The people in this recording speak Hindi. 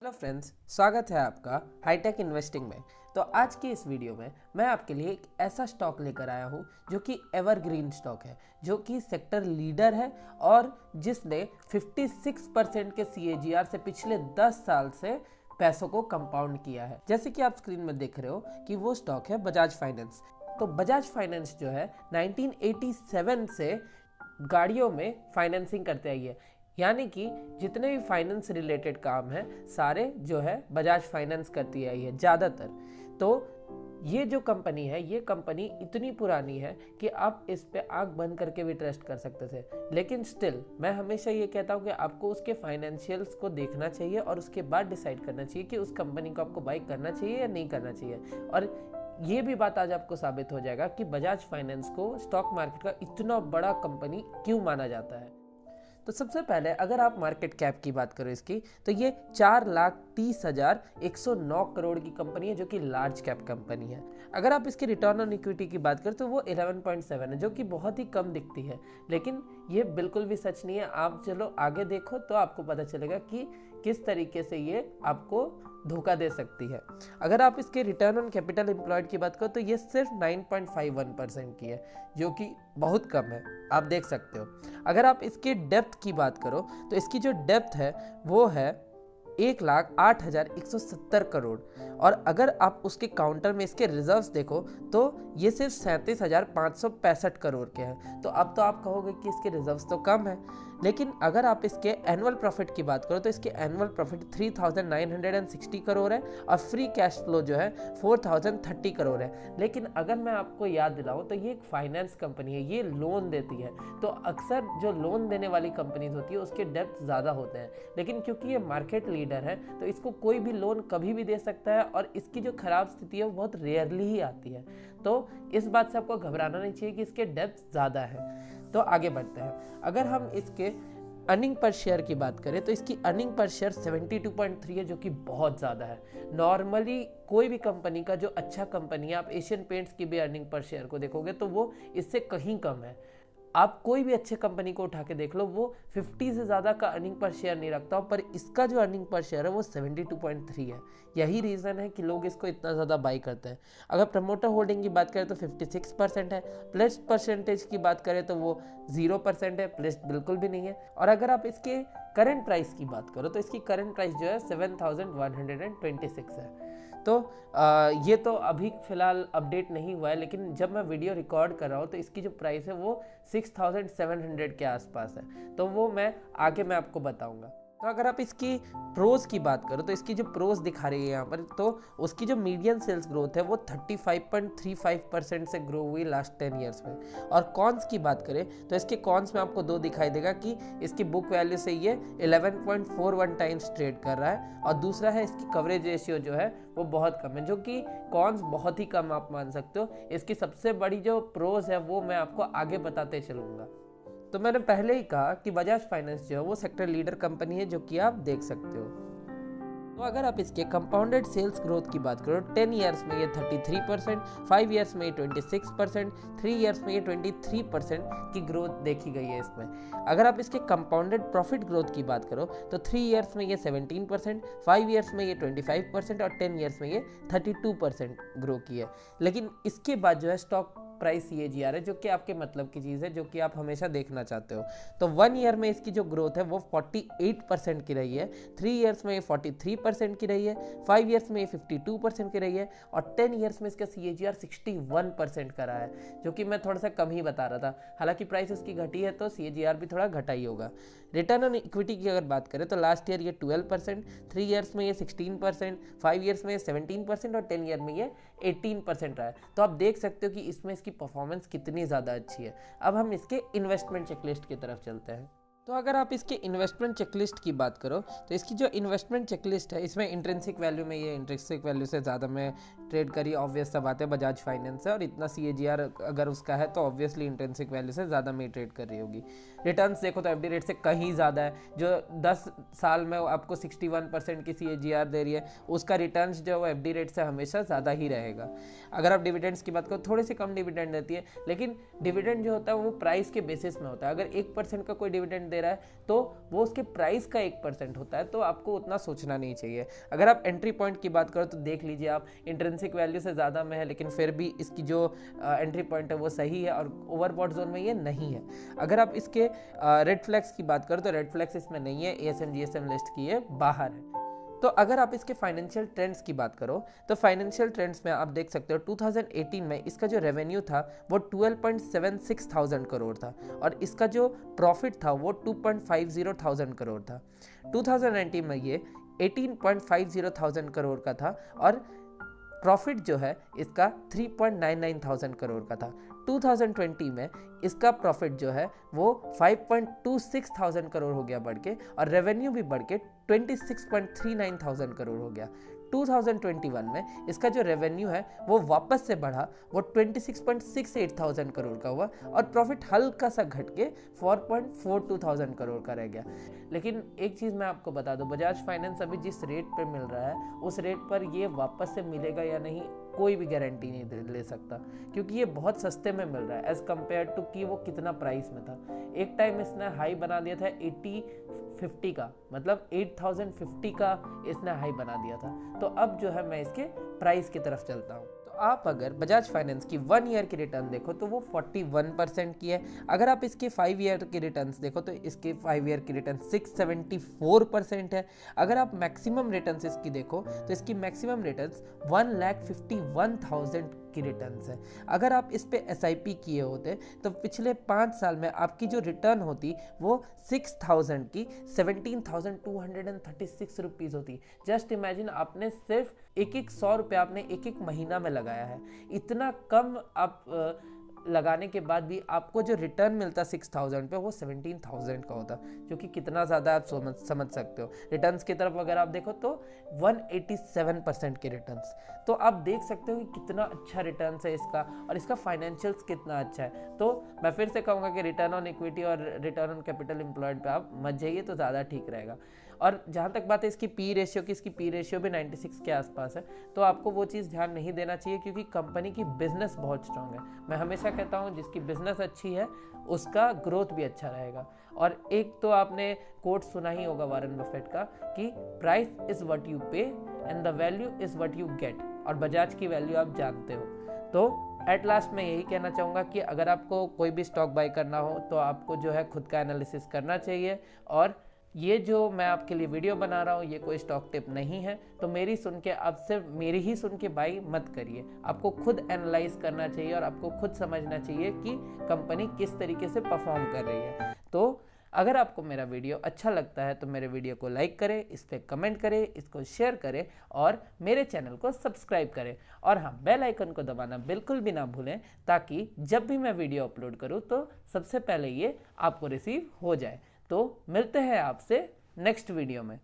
हेलो फ्रेंड्स, स्वागत है आपका हाईटेक इन्वेस्टिंग में। तो आज की इस वीडियो में मैं आपके लिए एक ऐसा स्टॉक लेकर आया हूं जो कि एवरग्रीन स्टॉक है, जो कि सेक्टर लीडर है और जिसने 56% के CAGR से पिछले 10 साल से पैसों को कंपाउंड किया है। जैसे कि आप स्क्रीन में देख रहे हो कि वो स्टॉक है बजाज फाइनेंस। तो बजाज फाइनेंस जो है 1987 से गाड़ियों में फाइनेंसिंग करते आई है, यानी कि जितने भी फाइनेंस रिलेटेड काम है सारे जो है बजाज फाइनेंस करती आई है ज़्यादातर। तो ये जो कंपनी है, ये कंपनी इतनी पुरानी है कि आप इस पे आंख बंद करके भी ट्रस्ट कर सकते थे, लेकिन स्टिल मैं हमेशा ये कहता हूँ कि आपको उसके फाइनेंशियल्स को देखना चाहिए और उसके बाद डिसाइड करना चाहिए कि उस कंपनी को आपको बाई करना चाहिए या नहीं करना चाहिए। और ये भी बात आज आपको साबित हो जाएगा कि बजाज फाइनेंस को स्टॉक मार्केट का इतना बड़ा कंपनी क्यों माना जाता है। तो सबसे पहले अगर आप मार्केट कैप की बात करो इसकी, तो ये 4,30,109 करोड़ की कंपनी है, जो कि लार्ज कैप कंपनी है। अगर आप इसके रिटर्न ऑन इक्विटी की बात करें तो वो 11.7 है, जो कि बहुत ही कम दिखती है, लेकिन ये बिल्कुल भी सच नहीं है। आप चलो आगे देखो तो आपको पता चलेगा कि किस तरीके से ये आपको धोखा दे सकती है। अगर आप इसके रिटर्न ऑन कैपिटल एम्प्लॉयड की बात करो तो ये सिर्फ 9.51% की है, जो कि बहुत कम है, आप देख सकते हो। अगर आप इसके डेप्थ की बात करो तो इसकी जो डेप्थ है वो है 1,08,170 करोड़, और अगर आप उसके काउंटर में इसके रिजर्व्स देखो तो ये सिर्फ 37,565 करोड़ के हैं। तो अब तो आप कहोगे कि इसके रिजर्व्स तो कम है, लेकिन अगर आप इसके एनुअल प्रॉफिट की बात करो तो इसके एनुअल प्रॉफिट 3,960 करोड़ है और फ्री कैश फ्लो जो है 4,030 करोड़ है। लेकिन अगर मैं आपको याद दिलाऊं तो ये एक फाइनेंस कंपनी है, ये लोन देती है। तो अक्सर जो लोन देने वाली कंपनीज होती है उसके डेप्थ ज़्यादा होते हैं, लेकिन क्योंकि ये मार्केट लीडर है तो इसको कोई भी लोन कभी भी दे सकता है और इसकी जो खराब स्थिति है वो बहुत रेयरली ही आती है। तो इस बात से आपको घबराना नहीं चाहिए कि इसके डेप्थ ज़्यादा है। तो आगे बढ़ते हैं। अगर हम इसके अर्निंग पर शेयर की बात करें तो इसकी अर्निंग पर शेयर 72.3 है, जो कि बहुत ज़्यादा है। नॉर्मली कोई भी कंपनी का जो अच्छा कंपनी है, आप एशियन पेंट्स की भी अर्निंग पर शेयर को देखोगे तो वो इससे कहीं कम है। आप कोई भी अच्छे कंपनी को उठा के देख लो, वो 50 से ज़्यादा का अर्निंग पर शेयर नहीं रखता, पर इसका जो अर्निंग पर शेयर है वो 72.3 है। यही रीज़न है कि लोग इसको इतना ज़्यादा बाई करते हैं। अगर प्रमोटर होल्डिंग की बात करें तो 56% है। प्लेस्ड परसेंटेज की बात करें तो वो 0% है, प्लेस्ड बिल्कुल भी नहीं है। और अगर आप इसके करंट प्राइस की बात करो तो इसकी करंट प्राइस जो है 7,126 है। तो ये तो अभी फ़िलहाल अपडेट नहीं हुआ है, लेकिन जब मैं वीडियो रिकॉर्ड कर रहा हूँ तो इसकी जो प्राइस है वो 6,700 के आसपास है। तो वो मैं आपको बताऊँगा। तो अगर आप इसकी प्रोज की बात करो तो इसकी जो प्रोज दिखा रही है यहाँ पर, तो उसकी जो मीडियन सेल्स ग्रोथ है वो 35.35% से ग्रो हुई लास्ट 10 ईयर्स में। और कॉन्स की बात करें तो इसके कॉन्स में आपको दो दिखाई देगा कि इसकी बुक वैल्यू से ये 11.41 टाइम्स ट्रेड कर रहा है, और दूसरा है इसकी कवरेज रेशियो जो है वो बहुत कम है, जो कि कॉन्स बहुत ही कम आप मान सकते हो। इसकी सबसे बड़ी जो प्रोज है वो मैं आपको आगे बताते चलूँगा। तो मैंने पहले ही कहा कि बजाज फाइनेंस जो है वो सेक्टर लीडर कंपनी है, जो कि आप देख सकते हो। तो अगर आप इसके कंपाउंडेड सेल्स ग्रोथ की बात करो, 10 ईयर्स में ये 33%, 5 ईयर्स में ये 26%, 3 ईयर्स में ये 23% की ग्रोथ देखी गई है इसमें। अगर आप इसके कंपाउंडेड प्रॉफिट ग्रोथ की बात करो तो 3 ईयर्स में ये 17%, 5 ईयर्स में ये 25% और 10 ईयर्स में ये 32% ग्रो की है। लेकिन इसके बाद जो है स्टॉक प्राइस CAGR है, जो कि आपके मतलब की चीज़ है, जो कि आप हमेशा देखना चाहते हो। तो 1 ईयर में इसकी जो ग्रोथ है वो 48% की रही है, 3 ईयर्स में ये 43% की रही है, 5 ईयर्स में ये 52% की रही है, और 10 ईयर्स में इसका CAGR 61% का रहा है, जो कि मैं थोड़ा सा कम ही बता रहा था। हालांकि प्राइस इसकी घटी है तो CAGR भी थोड़ा घटा ही होगा। रिटर्न ऑन इक्विटी की अगर बात करें तो लास्ट ईयर ये 12%, 3 ईयर्स में ये 16%, 5 ईयर्स में ये 17% और 10 ईयर में ये 18% रहा है। तो आप देख सकते हो कि इसमें इसकी परफॉर्मेंस कितनी ज़्यादा अच्छी है। अब हम इसके इन्वेस्टमेंट चेकलिस्ट की तरफ चलते हैं। तो अगर आप इसके इन्वेस्टमेंट चेकलिस्ट की बात करो तो इसकी जो इन्वेस्टमेंट चेकलिस्ट है, इसमें इंट्रिंसिक वैल्यू में ये इंट्रिंसिक वैल्यू से ज़्यादा में ट्रेड करी, ऑब्वियस सा बात है, बजाज फाइनेंस है और इतना CAGR अगर उसका है तो ऑब्वियसली इंट्रिंसिक वैल्यू से ज़्यादा में ट्रेड कर रही होगी। रिटर्न्स देखो तो FD रेट से कहीं ज़्यादा है, जो 10 साल में आपको 61% की CAGR दे रही है, उसका रिटर्न्स जो है वो FD रेट से हमेशा ज़्यादा ही रहेगा। अगर आप डिविडेंड्स की बात करो, थोड़ी सी कम डिविडेंड देती है, लेकिन डिविडेंड जो होता है वो प्राइस के बेसिस में होता है। अगर 1% का कोई डिविडेंड दे रहा है तो वो उसके प्राइस का 1% होता है, तो आपको उतना सोचना नहीं चाहिए। अगर आप एंट्री पॉइंट की बात करो तो देख लीजिए, आप इंट्रिंसिक वैल्यू से ज़्यादा में है, लेकिन फिर भी इसकी जो एंट्री पॉइंट है वो सही है और ओवरबॉट जोन में ये नहीं है। अगर आप इसके रेड फ्लैग्स की बात करो तो रेड फ्लैग्स इसमें नहीं है, ASM GSM लिस्ट की ये बाहर है। तो अगर आप इसके फाइनेंशियल ट्रेंड्स की बात करो तो फाइनेंशियल ट्रेंड्स में आप देख सकते हो 2018 में इसका जो रेवेन्यू था वो 12.76 थाउजेंड करोड़ था और इसका जो प्रॉफिट था वो 2.50 थाउजेंड करोड़ था। 2019 में ये 18.50 थाउजेंड करोड़ का था और प्रॉफिट जो है इसका 3.99 थाउजेंड करोड़ का था। 2020 में इसका प्रॉफिट जो है वो 5.26 थाउजेंड करोड़ हो गया बढ़ के, और रेवेन्यू भी बढ़ के 26.39 थाउजेंड करोड़ हो गया। 2021 में इसका जो रेवेन्यू है वो वापस से बढ़ा, वो 26.68 थाउजेंड करोड़ का हुआ और प्रॉफिट हल्का सा घट के 4.42 थाउजेंड करोड़ का रह गया। लेकिन एक चीज़ मैं आपको बता दूं, बजाज फाइनेंस अभी जिस रेट पे मिल रहा है उस रेट पर ये वापस से मिलेगा या नहीं कोई भी गारंटी नहीं ले सकता, क्योंकि ये बहुत सस्ते में मिल रहा है एज़ कम्पेयर टू कि वो कितना प्राइस में था। एक टाइम इसने हाई बना दिया था 8050 का, मतलब 8050 का इसने हाई बना दिया था। तो अब जो है मैं इसके प्राइस की तरफ चलता हूँ। तो आप अगर बजाज फाइनेंस की 1 ईयर की रिटर्न देखो तो वो 41% की है। अगर आप इसके 5 ईयर की रिटर्न्स देखो तो इसके 5 ईयर की रिटर्न 674% है। अगर आप मैक्सिमम रिटर्न्स इसकी देखो तो इसकी मैक्सिमम रिटर्न्स 1,51,000 की रिटर्न्स है। अगर आप इस पे SIP किए होते तो पिछले 5 साल में आपकी जो रिटर्न होती वो 6,000 की 17,236 रुपीज़ होती। जस्ट इमेजिन, आपने सिर्फ एक 100 रुपये आपने एक महीना में लगाया है। इतना कम आप लगाने के बाद भी आपको जो रिटर्न मिलता 6,000 पे वो 17,000 का होता, जो कि कितना ज़्यादा आप समझ सकते हो। रिटर्न्स की तरफ अगर आप देखो तो 187% के रिटर्न्स, तो आप देख सकते हो कि कितना अच्छा रिटर्न्स है इसका और इसका फाइनेंशियल्स कितना अच्छा है। तो मैं फिर से कहूँगा कि रिटर्न ऑन इक्विटी और रिटर्न ऑन कैपिटल एम्प्लॉयड पे आप मत जाइए तो ज़्यादा ठीक रहेगा। और जहाँ तक बात है इसकी पी रेशियो की, इसकी पी रेशियो भी 96 के आसपास है, तो आपको वो चीज़ ध्यान नहीं देना चाहिए क्योंकि कंपनी की बिजनेस बहुत स्ट्रांग है। मैं हमेशा कहता हूँ जिसकी बिजनेस अच्छी है उसका ग्रोथ भी अच्छा रहेगा। और एक तो आपने कोट सुना ही होगा वॉरेन बफेट का कि प्राइस इज़ व्हाट यू पे and the value is what you get, और बजाज की वैल्यू आप जानते हो। तो एट लास्ट मैं यही कहना चाहूँगा कि अगर आपको कोई भी स्टॉक बाय करना हो तो आपको जो है खुद का एनालिसिस करना चाहिए। और ये जो मैं आपके लिए वीडियो बना रहा हूँ ये कोई स्टॉक टिप नहीं है, तो मेरी सुन के आप सिर्फ मेरी ही सुन के बाई मत करिए। आपको खुद एनालाइज करना चाहिए और आपको खुद समझना चाहिए कि कंपनी किस तरीके से परफॉर्म कर रही है। तो अगर आपको मेरा वीडियो अच्छा लगता है तो मेरे वीडियो को लाइक करें, इस पर कमेंट करें, इसको शेयर करें और मेरे चैनल को सब्सक्राइब करें। और हाँ, बेल आइकन को दबाना बिल्कुल भी ना भूलें ताकि जब भी मैं वीडियो अपलोड करूँ तो सबसे पहले ये आपको रिसीव हो जाए। तो मिलते हैं आपसे नेक्स्ट वीडियो में।